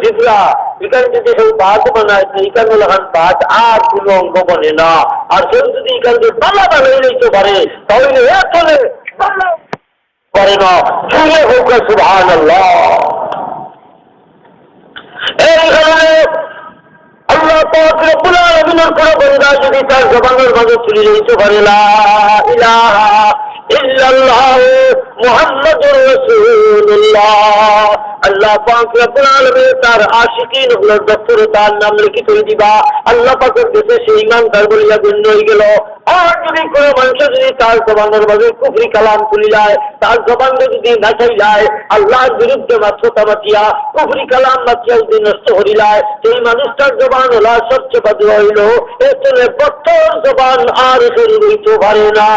জিবরা এখানে যদি কেউ বাদ বানায় তো এখানে লাগান বাদ আর কোনো অঙ্গ বনে না। আর কেউ যদি এখানে বালা বানাই নিতে পারে তাহলে এখানে পারে না। জুড়ে হোক সুবহানাল্লাহ। এই কারণে আল্লাহ পাক রব্বুল আলামিনের কোন বান্দা যদি তার জবানের মাঝে চলে যেতে পারে লা ইলাহা ইল্লাল্লাহ মুহাম্মাদুর রাসূলুল্লাহ, আল্লাহ পাক রব্বুল আলামিন তার আশিকিন হলো দপ্তরে তার নাম লিখিত হয়ে দিবা। আল্লাহ পাকের দেশে সেই ইমানদার বলিয়া গণ্য হয়ে গেল। আর যদি কোনো মানুষ যদি তার জবানের মাঝে কুফরি কালাম তুলি যায়, তার জবানে যদি নাচাই যায়, আল্লাহর বিরুদ্ধে মাত্রতা মাতিয়া কুফরি কালাম মাতিয়া যদি নষ্ট করিলায়, সেই মানুষটার জবান হলা সবচেয়ে বাদ হইল এতনে বত্তর জবান আর শরীর হইতে পারে না।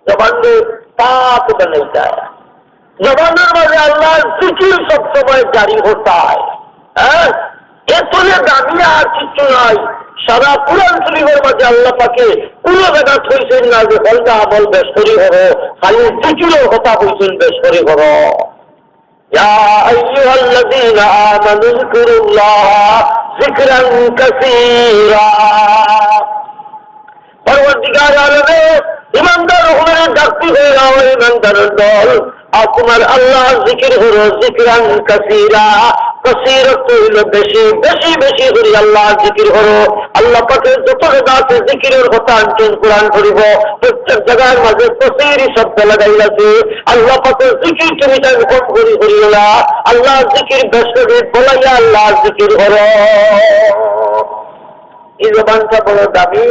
জবানে পাপ বানাই যায়, জবানের মাঝে আল্লাহর জিকির সবসময় জারি হতে হয়। হ্যাঁ, এতনে দামি আর কিছু নাই। সারা কুরআন শরীফের মাঝে আল্লাহ পাকে কোনো জায়গা হইছেন না যে বলটা আমল বেশ করি হবো, খালি জিকিরের কথা হইছেন বেশ করি হবো। ইয়া আইয়ুহাল্লাযীনা আমানু যিকুরুল্লাহ যিকরান কাসীরা। পরবর্তীকার আলমে ইমানদার হুজুরের ডাকতে হয়ে যাও, ইমানদারের দল আপনার আল্লাহ জিকির হলো যিকরান কাসীরা। কাসীরত হইল বেশি বেশি বেশি করে আল্লাহ জিকির হলো। আল্লাহ পাকের যত জায়গাতে জিকিরের কথা আনছেন কোরআন শরীফ, প্রত্যেক জায়গার মাঝে কাসীর শব্দ লাগাই আছে। আল্লাহ পাকের জিকির তুমি তাই কম করিও না, আল্লাহ জিকির বেশ করে বলাইয়া আল্লাহ জিকির হলো। এই জবানটা বড় দামি।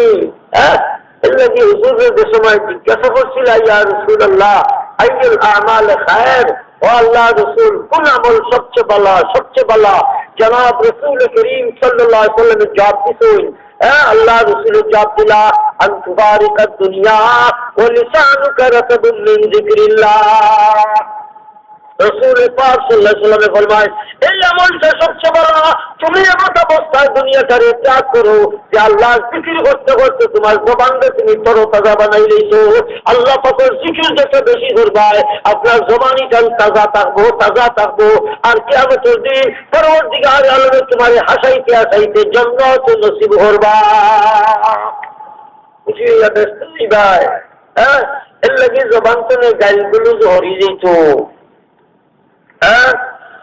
হ্যাঁ, এলাকি হুজুরের যে সময় জিজ্ঞাসা করছিল ইয়া রাসূলুল্লাহ আইয়ুল আমাল খায়র, ও আল্লাহ রসুল কোন আমল সবচেয়ে ভালো সবচেয়ে ভালো? জনাব রসুল করিম সাল্লাল্লাহু আলাইহি ওয়াসাল্লাম জবাব দিছেন, হ্যাঁ আল্লাহ রসুলের জবাব দিলা আন তুবারিকাদ দুনিয়া ওয়া লিসানুকা রাতাবুন মিন যিকরিল্লাহ। রসুল পাক সাল্লাল্লাহু আলাইহি ওয়াসাল্লাম ফরমায় এই আমলটা সবচেয়ে বড়। তুমি এমন অবস্থায় দুনিয়াটারে ত্যাগ করো যে আল্লাহ জিকির করতে করতে তোমার জবানকে তুমি তরতাজা বানাই লইছো। আল্লাহ পাকের জিকির যত বেশি করবায় আপনার জবানি কাল তাজা থাকবো তাজা থাকবো। আর কিয়ামতের দিন পরবর্তীকার আলমে তোমারে হাসাইতে হাসাইতে জান্নাত নসিব করবা। বুঝি ব্যস্ত নেই ভাই। হ্যাঁ, এর লাগে জবান তো গাইলগুলো হরি যেত।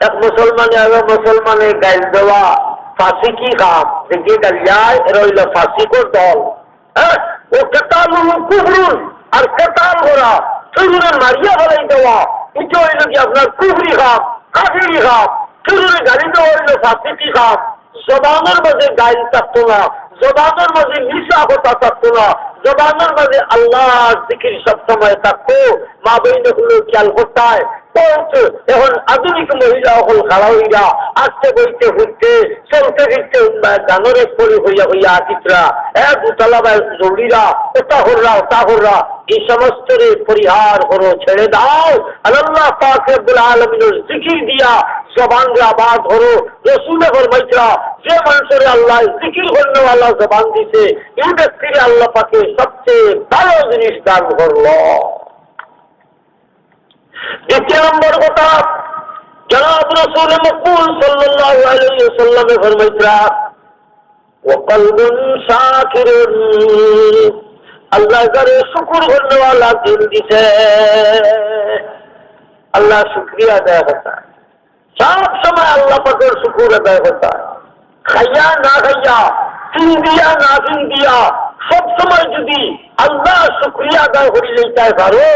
এক মুসলমানে আগে মুসলমানের গাইল দেওয়া ফাঁসি কি কাম যে গালিয়ায় এরা হইল ফাঁসিকর দল। হ্যাঁ, ও কেতাল কুফরুন আর কেতাল করা চুরুরে মারিয়া ফেলাই দেওয়া এটা হইল কি আপনার কুফরি খাম কাফিরি খাম। চুরুরে গালি দেওয়া হইল ফাঁসি কি কাম। জবানের মাঝে গাইল থাকতো না, জবানের মাঝে মিশা কথা থাকতো না, জবানের মাঝে আল্লাহ জিকির সবসময় থাকতো। মা বইনে হলো খেয়াল করতে এখন আধুনিক মহিলা হল খাড়া হইয়া আসতে বইতে ঘুরতে চলতে ফিরতে গানের পরি হইয়া হইয়া আতিকরা দুতলা জড়িরা ওটা হররা এই সমস্ত পরিহার করো, ছেড়ে দাও। আল্লাহ পাক রব্বুল আলামিনের জিকির দিয়া জবান আবাদ ধরো। রসুলে ফরমাইতরা যে মানুষের আল্লাহ জিকির করনেওয়ালা জবান দিছে এই ব্যক্তির আল্লাহ পাকে সবচেয়ে ভালো জিনিস দান করলো। দ্বিতীয় নম্বর কথা, জনাব রাসূল মকবুল সাল্লাল্লাহু আলাইহি ওয়াসাল্লামে ফরমাইতরা ওয়া কলবুন শাকিরুন, আল্লাহ করে শুকর করনেওয়ালা দিল দিছে। আল্লাহ শুকরিয়া আদায় করতা, সব সময় আল্লাহ পাকের শুকর আদায় করতা। খাইয়া না খাইয়া, ফিন দিয়া না ফিন দিয়া, সব সময় যদি আল্লাহ শুকরিয়া আদায় করে লইতে পারো,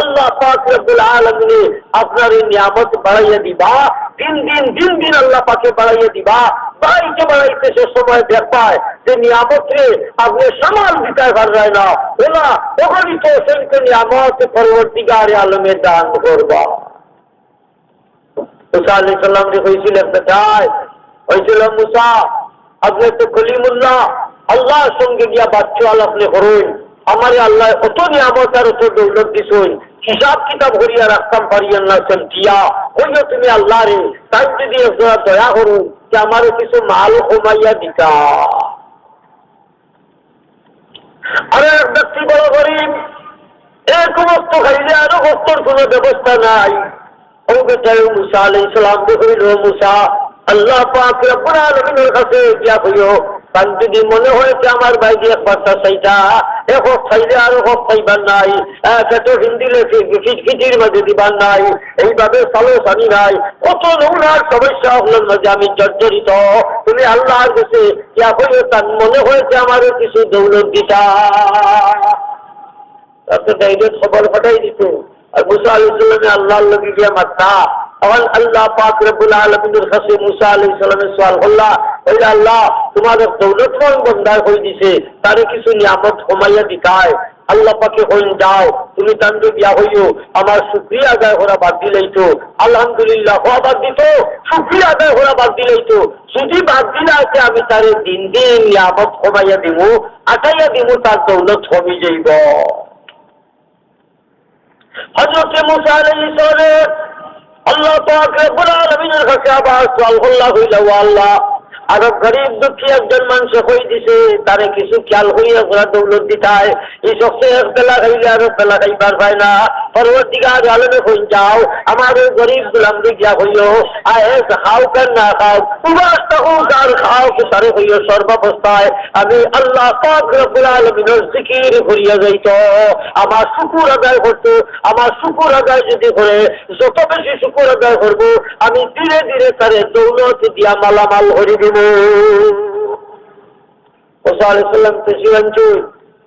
আল্লাহ পাক রব্বুল আলামিন আপনার এই নিয়ামত বাড়াইয়া দিবা। দিন দিন আল্লাহ পাকে বাড়াইয়া দিবা। বাড়াইতে সে সময় দেখবায় যে নিয়ামত রে আপনি সামাল দিতে পারবেন না, ওলা ওখানে তো সেনকে নিয়ামত পরবর্তীকার আলমে দান করবা। মুসা আলাইহিস সালাম রে হয়েছিল একটা চাই, হয়েছিল মুসা আপনি তো কলিমুল্লাহ আল্লাহর সঙ্গে গিয়া বাচ্চা আপনি করুন, আমার আল্লাহ কত নিয়ামত আর অত দৌলত দিছুন, হিসাব কিতাব করিয়া রাখতাম পারিয়া না দিয়া হইল তুমি আল্লাহ রে তাই যদি দয়া করুন যে আমার কিছু মাল কমাইয়া দিতা। আর এক ব্যক্তি বড় গরিব, এক বস্তু খাইলে আরো বস্তুর কোন ব্যবস্থা নাই, ও বেটায় মুসা আলাইহিস সালাম কইল, মুসা আল্লাহ পাক রব্বুল আলামিনের কাছে গিয়া কইও, কারণ যদি মনে হয় যে আমার ভাইকে একবার চাইটা এখন খাইলে আর খাইবার নাই, পেটো হিন্দি লেখে খিচখিচির মাঝে দিবার নাই, এইভাবে সালো সানি নাই, কত নোংরার সমস্যা হলোর মাঝে আমি জর্জরিত, তুমি আল্লাহর কাছে গিয়া কইও তার মনে হয়েছে আমারও কিছু দৌলত দিতা। তাতে ডাইরেক্ট খবর পাঠাই দিত। আর মুসা আলাইহিস সালামে আল্লাহর লাগি গিয়া মাত্তা তখন আল্লাহ পাক রব্বুল আলামিনের কাছে মুসা আলাইহিস সালামের সওয়াল করলা, ওই আল্লাহ তোমাদের দৌলতময় বান্দা হয়ে দিছে, তারে কিছু নিয়ামত কমাইয়া দিতায়। আল্লাহ পাকে কইন যাও তুমি তান্ডে বিয়া হইও, আমার শুকরিয়া আদায় করা বাদ দিলেই তো, আলহামদুলিল্লাহ হওয়া বাদ দিত, শুকরিয়া আদায় করা বাদ দিলেই তো, যদি বাদ দিলে আছে আমি তারে দিন দিন নিয়ামত কমাইয়া দিব, আটাইয়া দিব, তার দৌলত কমে যাইব। হযরত মুসা আলাইহিস সালাম আল্লাহ পাক রব্বুল আলামিনের কাছে আবার সওয়াল হইল, আল্লাহ আর গরিব দুঃখী একজন মানুষ হয়ে দিছে, তারে কিছু খেয়াল হইয়া ওরা দৌলত দিতায়, এই সবচে এক বেলা খাইলে আর বেলা খাইবার পায় না, পরবর্তীকার আলমে হইন যাও আমার ওই গরিব গুলামকে গিয়া হইও, আয় খাও কেন না খাও, উপাস থাকুক আর খাও তারে হইও, সর্বাবস্থায় আমি আল্লাহ পাক রব্বুল আলামিনের জিকির করিয়া যাইত, আমার শুকুর আদায় করতো, আমার শুকুর আদায় যদি করে যত বেশি শুকুর আদায় করবো আমি ধীরে ধীরে তারে দৌলত দিয়া মালামাল হরি দিব। মুসা আলাইহিস সালাম তো শিবাঞ্চুর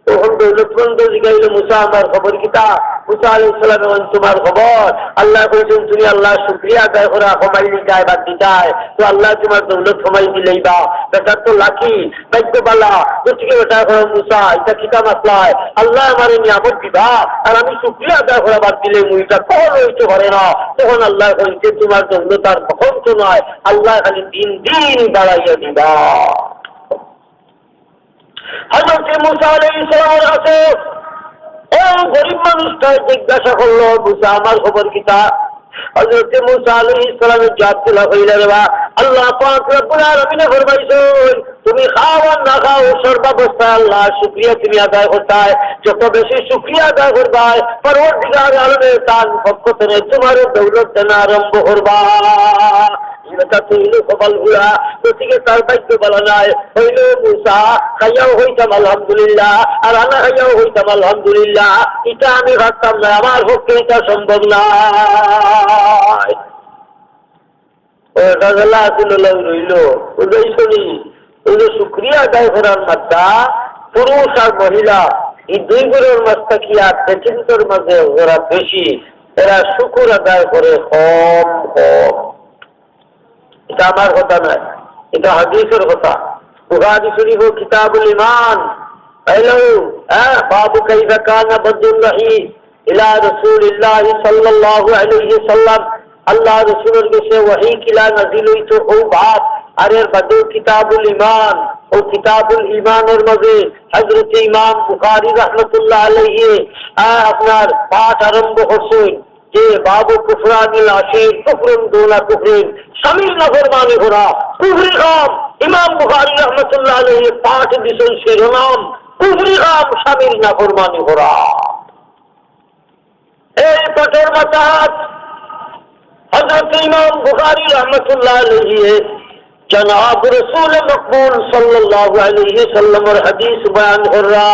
তখন দৌলতমন্দ জিগাইল, মুসা আমার খবর কিতা? মুসা আলাইহিস সালাম তোমার খবর, আল্লাহ কইছেন তুমি আল্লাহ শুকরিয়া আদায় করা কমাইলি যায় বাদ দিতায়, তো আল্লাহ তোমার দৌলত কমাই দিলেই বা বেটার তো লাকি ভাগ্যবালা, গতিকে বেটা করো মুসা এটা কিতা মাসলায়, আল্লাহ আমার নিয়ামত দিবা আর আমি শুকরিয়া আদায় করা বাদ দিলে মুইটা কখন হইতে পারে না, তখন আল্লাহ কইছে তোমার দৌলত আর কখন তো নয়, আল্লাহ খালি দিন দিন বাড়াইয়া দিবা। হযরত মুসা আলাইহিস সালামের কাছে ওই গরিব মানুষটা জিজ্ঞাসা করলো, মুসা আমার খবর কিতা? হযরত মুসা আলাইহিস সালামের জবাব দিলা হইলা রে বা আল্লাহ পাক রব্বুল আলামিন ফরমাইছেন তুমি খাও আর না খাও সর্বাবস্থায় আল্লাহ শুকরিয়া তুমি আদায় করতায়, যত বেশি শুকরিয়া আদায় করবায় পরবর্তীকার আলমের তার পক্ষ থেকে তোমার দৌলত দেনা আরম্ভ করবা। গতিকে তার ভাগ্য বলা নাই হইল মুসা খাইয়াও হইতাম আলহামদুলিল্লাহ আর আনা খাইয়াও হইতাম আলহামদুলিল্লাহ, এটা আমি ভাবতাম না, আমার পক্ষে এটা সম্ভব নয়। রইল ওই শুনি ওই যে শুক্রিয়া আদায় করার মাত্রা পুরুষ আর মহিলা এই দুই গুলোর মাত্রা কি আর চিন্তর মাঝে ওরা বেশি, এরা শুকুর আদায় করে কম কম। এটা আমার কথা নয়, এটা হাদিসের কথা। বুখারী শরীফ কিতাবুল ঈমান হ্যালো বাবু কাইফা কানা বদুল্লাহি ইলা রাসূলিল্লাহি সাল্লাল্লাহু আলাইহি সাল্লাম, আল্লাহ রাসূলের কাছে ওহী কিলা নাযিল হইতো ও বাপ, আর এর বাদে কিতাবুল ঈমান ও কিতাবুল ঈমানের মধ্যে হযরত ইমাম বুখারী রাহমাতুল্লাহ আলাইহি আপনার পাঠ আরম্ভ করছেন যে বাবু কুফরানিল আশির কুফরুন দুনা কুফরিন, স্বামীর নাফরমানি করা কুফরি কাম। ইমাম বুখারী রাহমাতুল্লাহ আলাইহি পাঠ দিয়েছেন শিরোনাম কুফরি কাম, স্বামীর নাফরমানি করা। এই পাঠের মাথায় হযরত ইমাম বুখারী রাহমাতুল্লাহ আলাইহি জনাব রাসূল মকবুল সাল্লাল্লাহু আলাইহি সাল্লামের হাদিস বয়ান করা।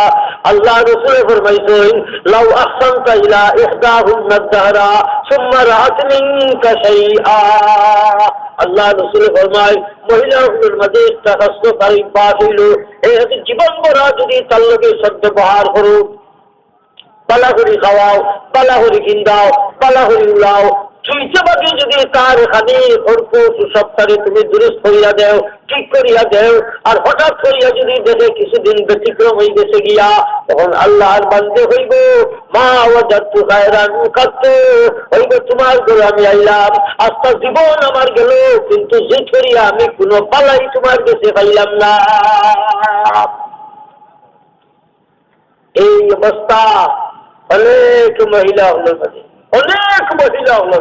আল্লাহ রাসূল ফরমাইছেন লাউ আহসানতা ইলা ইহদাহুন্না দাহরা সুম্মা রাআত মিনকা শাইআ, আল্লাহ রাসূল ফরমায় মহিলাগুলোর মধ্যে একটা হস্তকারী পাঠ হইল, এই জীবন ভরা যদি তার লগে সদ্ব্যবহার করো, পালাহরি খাওয়াও, পালাহরি কিন্দাও, পালাহরি উড়াও, চুইচাবাকে যদি তার এখানে অল্প সপ্তাহে তুমি দুরুস্ত করিয়া দেও, ঠিক করিয়া দেও, আর হঠাৎ করিয়া যদি দেখে কিছুদিন ব্যতিক্রম হয়ে গেছে গিয়া, তখন আল্লাহর বান্দে হইব মা ওয়াজাদতু খায়রান কাত্তু, হইব তোমার ঘরে আমি আইলাম, আস্তা জীবন আমার গেল কিন্তু যে করিয়া আমি কোনো পালাই তোমার কাছে পাইলাম না। এই অবস্থা অনেক মহিলা হলো, অনেক মহিলা হলো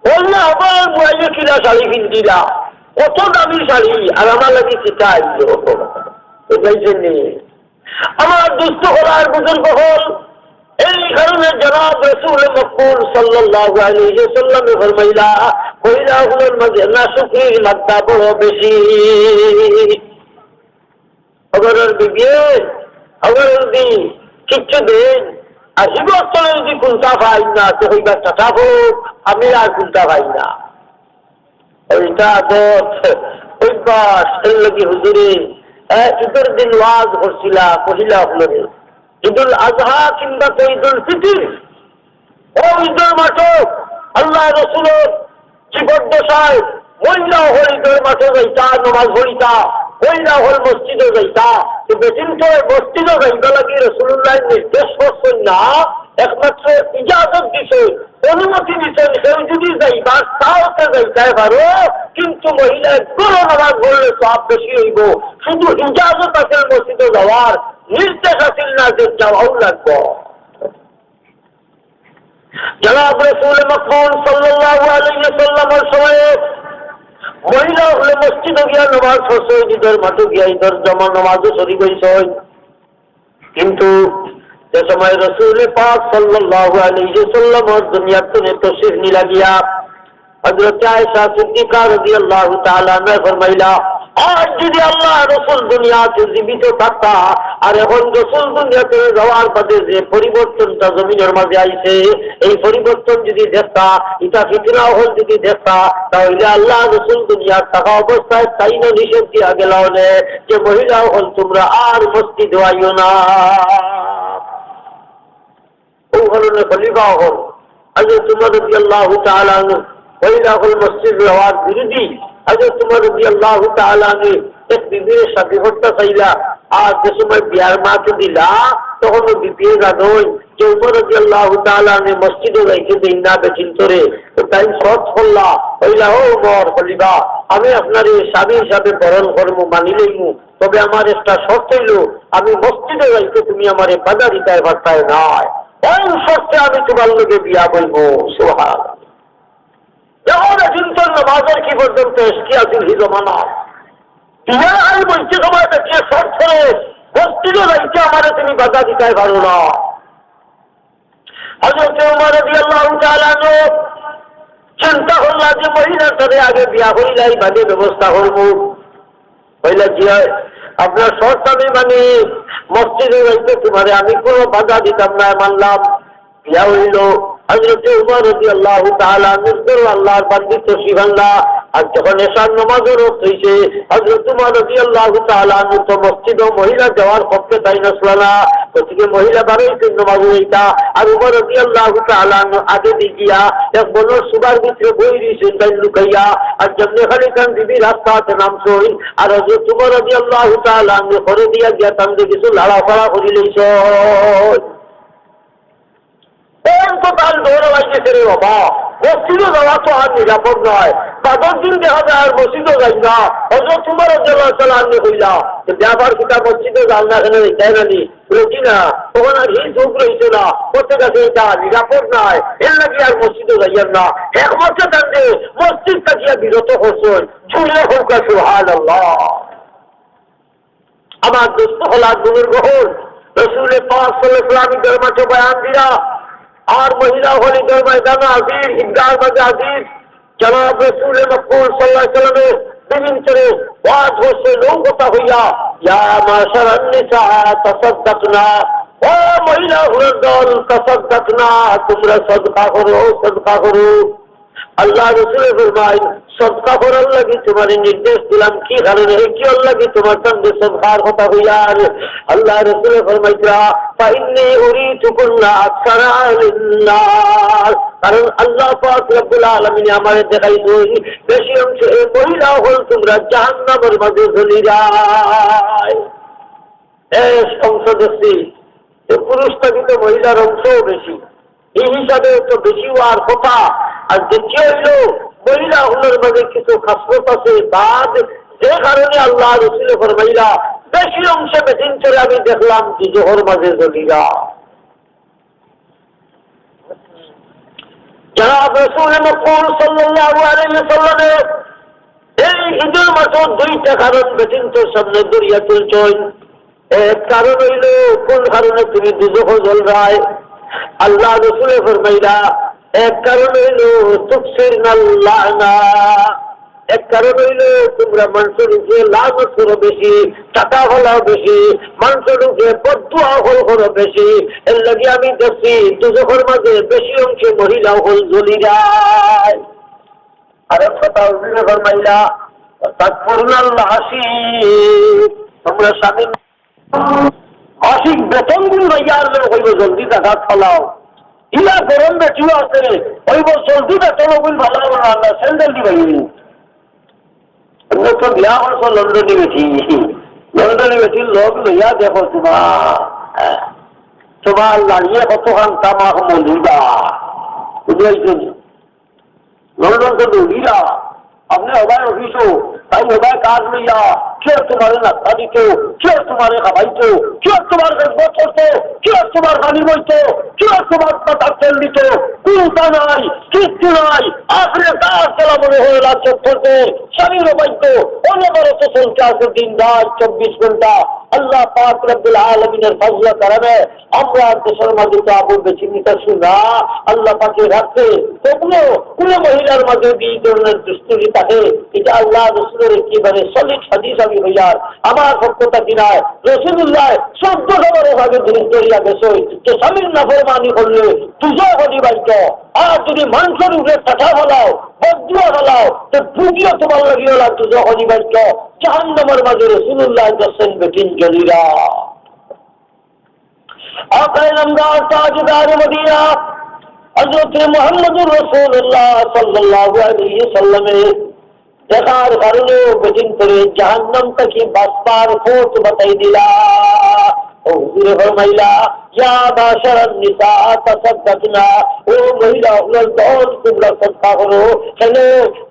বললো আমার মোবাইলে কিনা শাড়ি কিনছিলা, কত দামি শাড়ি, আর আমার লাগে চিঠা এটাই জন্যে আমার দুস্থ হলার বুজুর্গ হল এই কারণে জনাব রাসূল মকবুল সাল্লাল্লাহু আলাইহি ওয়াসাল্লাম ফরমাইলা মহিলাগুলোর মাঝে নাশুকরির মাত্রা বড় বেশি। অগরের বিবিয়ে অগরের দি কিচ্ছু দিন আর হিবস্তলে যদি কুন্তা পাই না তো হইবার টাকা হোক আমি আর কুন্তা পাই না। ওইটা অভ্যাস সেই লাগি হুজুরে ঈদের দিন ওয়াজ করছিলা কহিলা হলো ঈদুল আজহা কিংবা তো ঈদুল ফিতর ও ঈদের মাঠে আল্লাহ রসুলের জীবদ্দশায় মহিলা হল ঈদের মাঠে যাইতা নমাজ পড়িতা, মহিলা হল মসজিদে যাইতা, কিন্তু কিন্তু মসজিদে যাইতা লাগি রসুল্লাহ নির্দেশ করছেন না, একমাত্র ইজাজত দিছে, অনুমতি দিচ্ছেন কেউ যদি যাইবার তাওতে যাইতে পারো, কিন্তু মহিলা একগুলো নামাজ পড়লে সব বেশি হইব। শুধু ইজাজত আছে মসজিদে যাওয়ার, নির্দেশ আছিল না যে যাওয়াও লাগবো। জনাব রাসূল মকবুল সাল্লাল্লাহু আলাইহি ওয়াসাল্লামের সময়ে মহিলা হলে মসজিদে গিয়া নামাজ পড়ছে, ঈদের মাঠে গিয়া ঈদের জামা নামাজও শরীক হইছে। কিন্তু যে সময় রাসূল পাক সাল্লাল্লাহু আলাইহি ওয়াসাল্লাম দুনিয়াতে তশরীফ নিলা গিয়া হযরত আয়েশা সিদ্দিকা রাদিয়াল্লাহু তাআলা আনহা ফরমাইলা, আজ যদি আল্লাহ রসুল দুনিয়াতে জীবিত থাকতা আর এখন রসুল দুনিয়াতে যাওয়ার পথে যে পরিবর্তনটা জমিনের মাঝে আইছে, এই পরিবর্তন যদি দেখতা, এটা ফিতনা হল যদি দেখতা, তাহলে আল্লাহ রসুল দুনিয়ার থাকা অবস্থায় তাই না নিষেধ দিয়া গেল যে মহিলা হল তোমরা আর মসজিদ আইও না। ও ধরনের খলিফা হল হযরত উমর রাদিয়াল্লাহু তাআলা আনহু মহিলা হল মসজিদ যাওয়ার বিরোধী। হযরত উমর রাদিয়াল্লাহু তাআলা আনহু এক বিবির সাথে করতে চাইলা, আর যে সময় বিয়ার মাকে দিলা তখন বিবির গাদই যে উমর রাদিয়াল্লাহু তাআলা আনহু মসজিদে যাইতে দেই না বেচিন করে, তো তাই শর্ত করলা হইলা, ও উমর খলিফা আমি আপনার এই স্বামী হিসাবে বরণ করব মানি লইমু, তবে আমার একটা শর্ত হইল আমি মসজিদে যাইতে তুমি আমার বাধা দিতে পারতায় নাই, ওই শর্তে আমি তোমার লোকে বিয়া বলব। সুবহানাল্লাহ। যখন চিন্তন নামাজের কি পর্যন্ত এসকি আছিল হি জমানা, আমি বলছি তোমার যে শর্ত মসজিদে যাইতে আমার তুমি বাধা দিতে পারো না। হযরত উমর রাদিয়াল্লাহু তাআলা আনহু চিন্তা করলা যে মহিলার সাথে আগে বিয়া হইলাই বাদে ব্যবস্থা করব। হইলা কি হয় আপনার শর্ত আমি মানে মসজিদে যাইতে তোমারে আমি কোনো বাধা দিতাম না, মানলাম। বিয়া হইল। হযরত উমর রাদিয়াল্লাহু তাআলা আনহু আল্লাহর বান্দি তশরিফ আনলা, আর যখন এশার নামাজের ওয়াক্ত হইছে হযরত উমর রাদিয়াল্লাহু তাআলা আনহু তো মসজিদে মহিলা যাওয়ার পক্ষে তাই নসলা না, প্রতিকে মহিলা বাড়াইতে নামাজ হইতা, আর উমর রাদিয়াল্লাহু তাআলা আনহু আগে দিয়া এক বনের সুবার ভিতরে বই দিয়েছেন তাই লুকাইয়া, আর যেমনি খালি কান দিবি রাস্তাতে নামছই, আর হযরত উমর রাদিয়াল্লাহু তাআলা আনহু ঘরে দিয়া গিয়া তান্তে কিছু লাড়াফাড়া করি লইছ। তো তার দৌড় লাগছে রে বাবা, মসজিদে যাওয়া তো আর নিরাপদ নয়, বাদর দিন দেখা যায় আর মসজিদে যাই না। হযরত উমর রাদিয়াল্লাহু তাআলা আনহু কইলা যে ব্যাপার কিতা মসজিদে যাও না কেন তাই না নি বলেছি না, তখন আর এই ঝুঁক রয়েছে না, করতে গেছে এটা নিরাপদ নয়, এর নাকি আর মসজিদে যাইয়েন না। একমাত্র তাকে মসজিদ থাকিয়া বিরত করছেন, ঝুলে হোক সুবহানাল্লাহ। আমার দোস্ত হল আব্দুল গ্রহণ রাসূল পাক সাল্লাল্লাহু আলাইহি ওয়াসাল্লাম মাঠে বয়ান দিয়া, আর মহিলা হল ঈদের ময়দানে হাজির, ঈদগাহ মাঝে হাজির। জনাব রাসূল মকবুল সাল্লাল্লাহু আলাইহি ওয়াসাল্লামের বিভিন্ন করে ওয়াজ হচ্ছে নৌকতা হইয়া, ইয়া মাশারান নিসা তাসাদদাকনা, ও মহিলা হুরের দল তাসাদদাকনা, তোমরা সদকা করো, সদকা করো। আল্লাহ রাসূল ফরমায় সদকা করার লাগি তোমার নির্দেশ দিলাম কি কারণে, কি লাগি তোমার সঙ্গে সদকার কথা হইয়া। আল্লাহ রাসূল ফরমাইরা ফাইন্নী উরিতুকুন্না আকসারা লিল্লাহ, কারণ আল্লাহ পাক রব্বুল আলামিন আমারে দেখাইছেন বেশি অংশ এই মহিলা হল তোমরা জাহান্নামের মাঝে ঝুলি যায়। এই অংশ দেখছি পুরুষ থেকে মহিলার অংশও বেশি, এই হিসাবে তো বেশি হওয়ার কথা। আর দ্বিতীয় হইল মহিলা হলের মাঝে কিছু খাসলত আছে, বাদ যে কারণে আল্লাহ রাসূল ফরমাইলা বেশি অংশে বেদিন চলে আমি দেখলাম যে জোহর মাঝে জলিরা। জনাব রাসূল মকবুল সাল্লাল্লাহু আলাইহি ওয়াসাল্লামের এই ঈদের মাসে দুইটা কারণ বেদিন তোর সামনে দরিয়া তুলছেন। এক কারণ হইল কোন কারণে তুমি দুজহ জ্বলরায়, আল্লাহ রসুলে ফরমাইলা এক কারণ হইল তুকসির নাল্লানা, এক কারণ হইল তোমরা মানুষের উপরে লাভ করো বেশি, টাকা ফলাও বেশি, মানুষের উপরে বদুয়া হল করো বেশি। এর লাগে আমি দেখছি দুজকের মাঝে বেশি অংশে মহিলা হল জ্বলি যায়। আরেক কথা উল্লেখ ফরমাইলা তাকফুরুনাল্লাহ আশিক, তোমরা স্বামী আশিক বেতন দিন ভাইয়ার হইব জলদি টাকা ফলাও। ইলা গরম বেটিও আছে হইব জলদি বেতন হইল ভালো না স্যান্ডেল দিবাই। তো বিয়া করছো লন্ডনী বেটি, লন্ডনী বেটির লোক লইয়া দেখো তোমার লাড়িয়ে কতখান তামাক মলিবা বুঝাইছেন। লন্ডন তো দৌড়িরা আপনি সবাই অফিসও তাই সবাই কাজ লইয়া কে তোমার নাস্তা দিত, কে তোমার খাবাইত, কে তোমার খেদমত করতো, কে তোমার পানি বইতো, কে তোমার পাতার তেল দিত, কোনটা নাই কিচ্ছু নাই। আপনি কাজ চলা মনে হয়ে রাজ্য করতে স্বামীর বাইত অনবরত চলতে আছে দিন রাত 24 ঘন্টা। আল্লাহ পাক রব্বুল আলামিনের ফজলা কারণে আমরা দেশের মাঝে তো আবু বেছে নিতেছি না। আল্লাহ পাকে রাখতে তবুও কোনো মহিলার মাঝে এই ধরনের দুষ্টুরি থাকে, এটা আল্লাহ রসুলের একেবারে সলিড হাদিস আমি হইয়ার আমার সত্যতা কিনায় রসুল্লাহ 14 ভাবে ধরিয়া গেছে যে স্বামীর নাফরমানি করলে দুজো হলি বাধ্য। আর যদি মানুষের উপরে কথা ফলাও বদুয়া ফলাও তো ভুগিও তোমার লাগিয়ে দুজো হলি বাধ্য। জাহান্নামের মাঝে রসুল্লাহ দর্শন বেটিন জলিরা। আকায়ে নামদার তাজদার মদিনা হযরত মুহাম্মদুর রাসূলুল্লাহ সাল্লাল্লাহু আলাইহি ওয়াসাল্লামের দেখার কারণে বেটিন করে জাহান্নাম থেকে বাঁচবার পথ বাতাই দিলা। ও হুজুরে ফরমাইলা ইয়া বাশারান নিসা তাসাদদাকনা, ও মহিলা আপনার দল তোমরা সদকা করো। কেন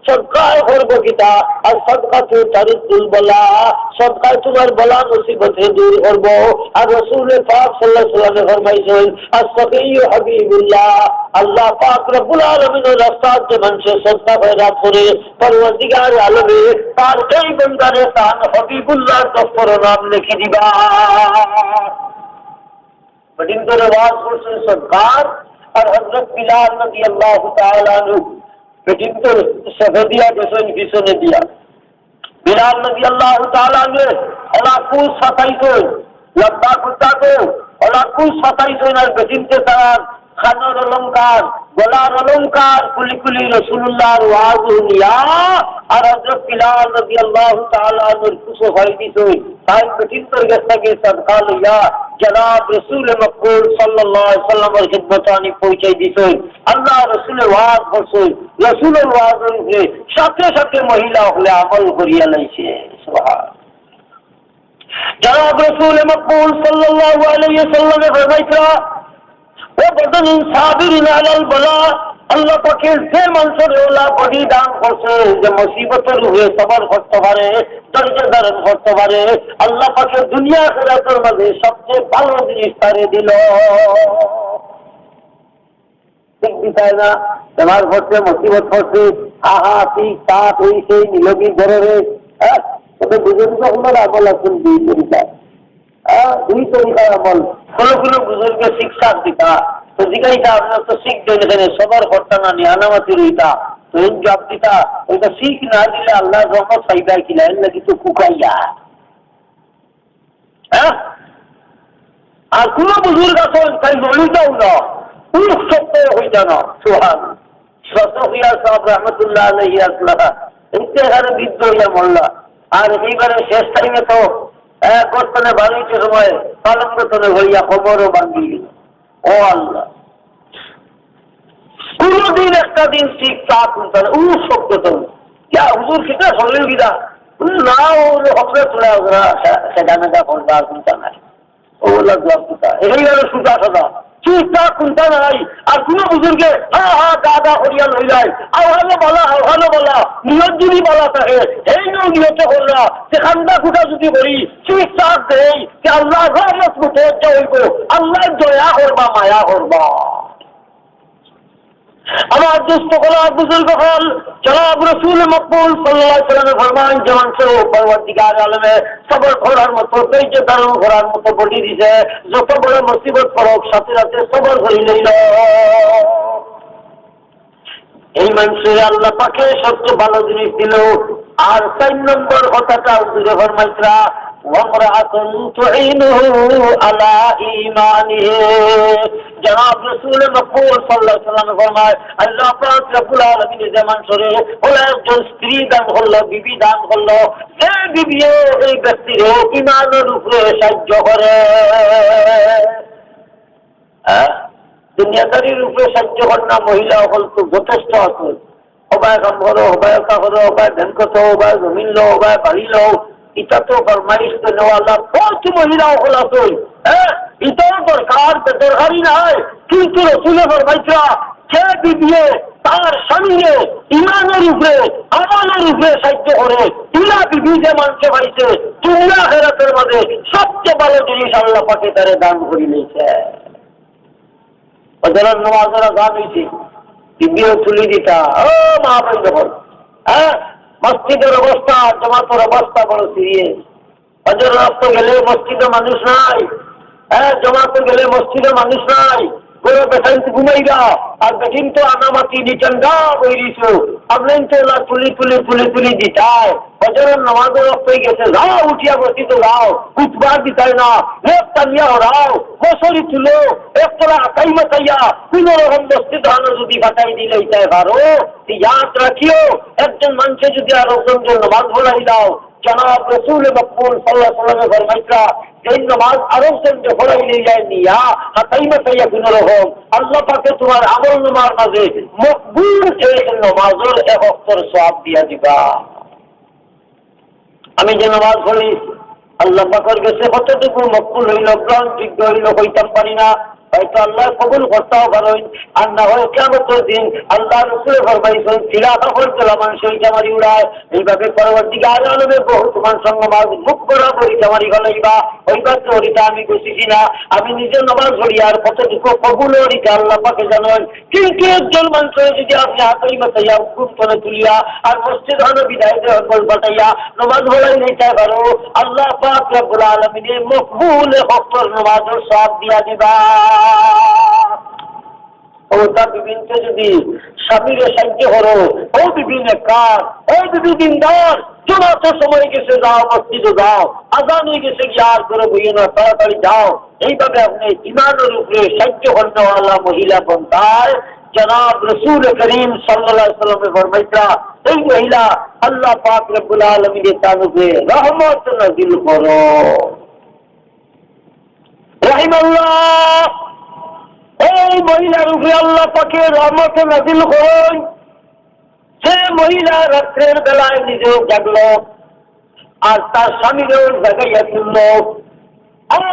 সদকা করবো কিতা? আর সদকা তো তারিদুল বলা, সদকায় তোমার বলা মুসিবতে দূর করবো। আর রাসূল পাক সাল্লাল্লাহু আলাইহি ওয়াসাল্লাম ফরমাইছেন আসসাকিয়্যু হাবিবুল্লাহ, আল্লাহ পাক রব্বুল আলামিনের রাস্তায় যে মানুষ সদকা খয়রাত করে পরওয়ারদিগার আলমে তার এই বান্দারে তান হাবিবুল্লাহর দফতর নাম লিখে দিবা। बड़िन तो रवाज से सरकार और हजरत बिलाल रज़ी अल्लाह ताला अन्हु बड़िन तो सफदिया जैसे इनको ने दिया। बिलाल रज़ी अल्लाह ताला अन्हु अलाकू 27 लब्बा कुत्ता को अलाकू 27 ना बड़िन के साथ खानों अलंकार गलार अलंकार कुली कुली रसूलुल्लाह वाज निया और हजरत बिलाल रज़ी अल्लाह ताला अन्हु कुछ फायदी सोई ताई बड़िन तो गस्ता के सदका लिया जनाब रसूल मकबूल सल्लल्लाहु अलैहि वसल्लम की खिदमतानी पहुंचाई दिसोई। अल्लाह रसूल वाज करसोई रसूल वाज के साथे साथे महिला হলে আমল করিয়া লাইছে। সুবহান। जनाब रसूल मकबूल सल्लल्लाहु अलैहि वसल्लम फरमाइता ও বদন সাবিরিন আলাল বলা, আল্লাহ পাকের যে মানুষের ওলা বডি দান করছে যে মুসিবতের উপরে সবর করতে পারে, ধৈর্য ধারণ করতে পারে, আল্লাহ পাকের দুনিয়া আখিরাতের মাঝে সবচেয়ে ভালো জিনিস তারে দিল। ঠিক বিতায় না তোমার ঘরতে মুসিবত হচ্ছে আহা ঠিক তাপ এই সেই নিলগি ধরে তবে বুজুর্গ হলো আমল আছেন দুই তরিকা, দুই তরিকার আমল। কোনো বুজুর্গ শিক্ষা দিতা তো জিগাইতা আপনার তো শিখ দেন এখানে সবার করতা না নিয়ানামাতি রইতা তো এই জব দিতা ওইটা শিখ না দিলে আল্লাহ রহমত ফাইদায় কিনা এর নাকি তো কুকাইয়া। হ্যাঁ আর কোন বুজুর্গ আছেন তাই নলিতাও না পুরুষ সত্য হয়ে জানো। সুবহান। সফিয়া সাহেব রহমতুল্লাহ আলাইহি আসলাহা ইন্তেহারে বৃদ্ধ হইয়া মরলা। আর এইবারে শেষ টাইমে তো বর্তমানে বাড়িতে সময় পালঙ্গতনে হইয়া খবরও বান্ধি গেল। ও আল্লাহ কোনদিন একটা দিন ঠিক তা শুনতে না উ শব্দ তো হুজুর সেটা শরীর বিদা না ওর হকরে তোলা ওরা সেটা মেটা করবা শুনতে নাই ওগুলা জবাব দিতা এই গেল সুতা সাদা চিন্তা চিন্তা নাই। আর কোন বুজুর্গে হা হা দাদা করিয়া লই যায় আহ্বানো বলা নিয়ত যদি বলা থাকে এই নিয়তে হল্লা যে খান্দা খুঁটা যদি করি চিকিৎসা দেই যে আল্লাহ রহমত মুতওয়াজ্জা হইব, আল্লাহ দয়া করবা মায়া করবা। আমার দুস্থ গোলাম বুজুর্গ হল জনাব রাসূল মকবুল সাল্লাল্লাহু আলাইহি ওয়াসাল্লাম ফরমান যেমন সে পরবর্তীকার আলমে সবর করার মতো ধৈর্য ধারণ করার মতো বলি দিছে যত বড় মুসিবত পড়ুক সাথে সাথে সবর হয়ে লইল। এই মানুষের আল্লাহ পাকে সবচেয়ে ভালো জিনিস দিল। আর 4 নম্বর কথাটা উদ্দীপক ফরমাইতরা ওয়ামরাআতুন তুঈনুহু আলা ঈমানিহি। জনাব রাসূল মকবুল সাল্লাল্লাহু আলাইহি ওয়াসাল্লাম ফরমায় আল্লাহ পাক রব্বুল আলামিন যে মানুষের হলো একজন স্ত্রী দান করলো, বিবি দান করলো, যে বিবি এই ব্যক্তির ঈমানের উপরে সাহায্য করে। দুনিয়াদারির উপরে সাহায্য করেন না মহিলা হল তো যথেষ্ট আছে। হবায় কাম করো, হবায় কা করো, হবায় ধ্যান করতো, হবায় জমিন লো, হবায় বাড়ি লো, এটা তো ফরমাইশ তো নেওয়ালা বহুত মহিলা হল আছে। এটাও দরকার দরকারই নাই, কিন্তু রসুলের ফরমাইশরা যে বিবিয়ে তার স্বামীকে ইমানের উপরে আমলের উপরে সাহায্য করে, তুলা বিবি যে মানুষে পাইছে তুলা হেরাতের মাঝে সবচেয়ে ভালো জিনিস আল্লাহ পাকে তারে দান করে নিয়েছে। অজরের নামাজের গান হয়েছে বিবিও তুলি দিতা ও মা ভাই যখন মসজিদের অবস্থা জমাতের অবস্থা বড় সিরিয়াস। অজর রাস্তা গেলে মসজিদে মানুষ নাই, জমাতে গেলে মসজিদে মানুষ নাই, কোনো বেসাইন ঘুমাইরা আর বেটিন তো আনামাতি নিচন্ডা বইরিছ আপনি তো তুলি তুলি তুলি তুলি দিতায়। অজরের নামাজের রক্তই গেছে, যাও উঠিয়া বসিতে যাও, উঠবার দিতাই না, এক টানিয়া হরাও, মশারি তুলো, একতলা আকাই মাতাইয়া কোন রকম মসজিদ হানো যদি ফাটাই দিলে চাই পারো। ইয়াদ রাখিও একজন মানুষে যদি আর একজনকে নামাজ ভোলাই দাও, জনাব রাসূল মকবুল সাল্লাল্লাহু আলাইহি ওয়াসাল্লাম ফরমাইতরা এই নামাজ আরো জনকে ভোলাই নিয়ে যায় নিয়া হাতাই মাতাইয়া কোন রকম আল্লাহ পাকে তোমার আমল নামার মাঝে মকবুল এই নামাজের এক ওয়াক্তের সওয়াব দিয়া দিবা। আমি যে নামাজ পড়ি আল্লাহ পাকের কাছে কতটুকু মকবুল হইল গ্রহণযোগ্য হইল কইতাম পারি না, হয়তো আল্লাহ কবুল করতেও পারেন আর না হয় কিয়ামতের দিন আল্লাহ রাসূল ফরমাইছেন ফিরাতা করতে মানুষের জামারি উড়ায়। এইভাবে পরবর্তীকার আলমে বহুত মানুষের নামাজ মুখ বরাবরই জামারি গলাইবা ওইবার তো ওরিটা আমি বুঝিছি না, আমি নিজে নামাজ পড়ি আর কতটুকু কবুল ওরিটা আল্লাহ পাকে জানেন। কিন্তু একজন মানুষের যদি আপনি হাতই মাতাইয়া খুব করে তুলিয়া আর মসজিদ হানো বিদায় বল বাটাইয়া নামাজ পড়াই নিতে পারো, আল্লাহ পাক রব্বুল আলামিন মকবুল হকর নামাজের সওয়াব দিয়া দিবা। ও তা বিভিন্ন যদি স্বামীরে সাহায্য করো, ও বিভিন্ন কাজ, ও বিভিন্ন দিনদার জমাতে সময় গেছে যাও, মসজিদে যাও, আজান হয়ে গেছে কি আর করে বইয়ে না, তাড়াতাড়ি যাও। এইভাবে আপনি ইমানের উপরে সাহায্য করনেওয়ালা মহিলা বন্ধায় জনাব রসুল করিম সাল্লাল্লাহু আলাইহি ওয়াসাল্লামের ফরমাইতরা এই মহিলা আল্লাহ পাক রব্বুল আলামিনের তার উপরে রহমত নাযিল করো। রাহিমাল্লাহ এই মহিলার উপরে আল্লাহ পাকে রহমত নাযিল করুন। যে মহিলা রাত্রের বেলায় নিজেও জাগল আর তার স্বামীরও জাগাইয়া তুলল, আর